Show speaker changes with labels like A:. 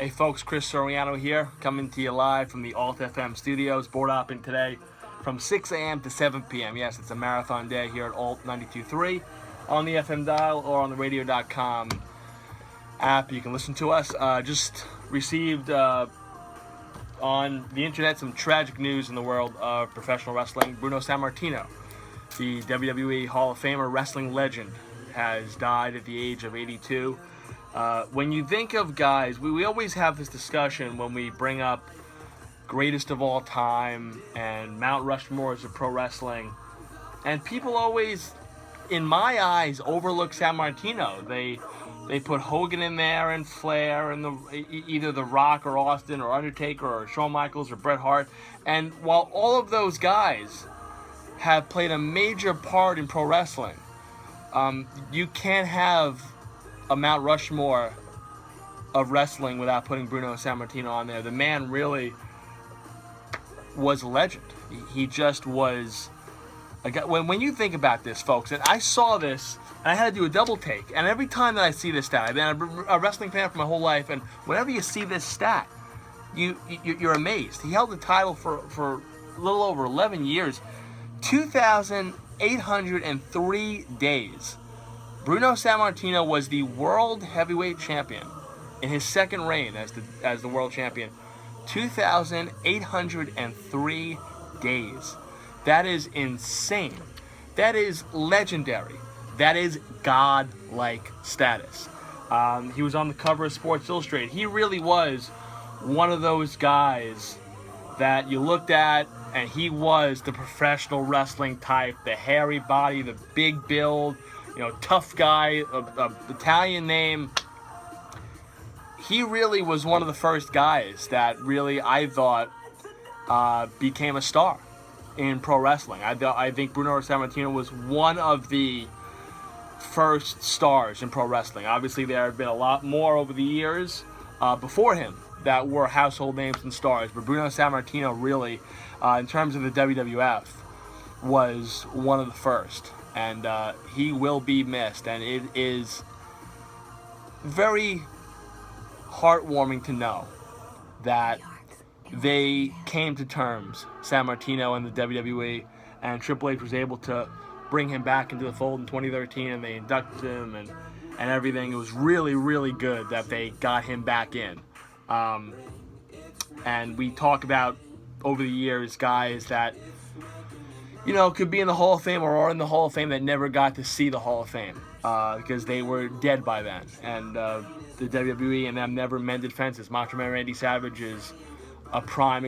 A: Hey folks, Chris Soriano here, coming to you live from the Alt FM studios, board hopping today from 6 a.m. to 7 p.m. Yes, it's a marathon day here at Alt 92.3 on the FM dial or on the radio.com app. You can listen to us. Just received on the internet some tragic news in the world of professional wrestling. Bruno Sammartino, the WWE Hall of Famer wrestling legend, has died at the age of 82. When you think of guys, we always have this discussion when we bring up greatest of all time and Mount Rushmores of pro wrestling. And people always, in my eyes, overlook Sammartino. They put Hogan in there and Flair and either The Rock or Austin or Undertaker or Shawn Michaels or Bret Hart. And while all of those guys have played a major part in pro wrestling, you can't have a Mount Rushmore of wrestling without putting Bruno Sammartino on there. The man really was a legend. He just was a guy. When you think about this, folks, and I saw this, and I had to do a double take, and every time that I see this stat, I've been a wrestling fan for my whole life, and whenever you see this stat, you're amazed. He held the title for a little over 11 years, 2,803 days. Bruno Sammartino was the world heavyweight champion in his second reign as the world champion. 2,803 days. That is insane. That is legendary. That is god-like status. He was on the cover of Sports Illustrated. He really was one of those guys that you looked at, and he was the professional wrestling type, the hairy body, the big build, tough guy, Italian name. He really was one of the first guys that really, I thought, became a star in pro wrestling. I think Bruno Sammartino was one of the first stars in pro wrestling. Obviously, there have been a lot more over the years before him that were household names and stars, but Bruno Sammartino really, in terms of the WWF, was one of the first. And he will be missed, and it is very heartwarming to know that they came to terms, Sammartino and the WWE, and Triple H was able to bring him back into the fold in 2013, and they inducted him and everything. It was really, really good that they got him back in. And we talk about, over the years, guys that could be in the Hall of Fame or are in the Hall of Fame that never got to see the Hall of Fame because they were dead by then. And the WWE and them never mended fences. Macho Man Randy Savage is a prime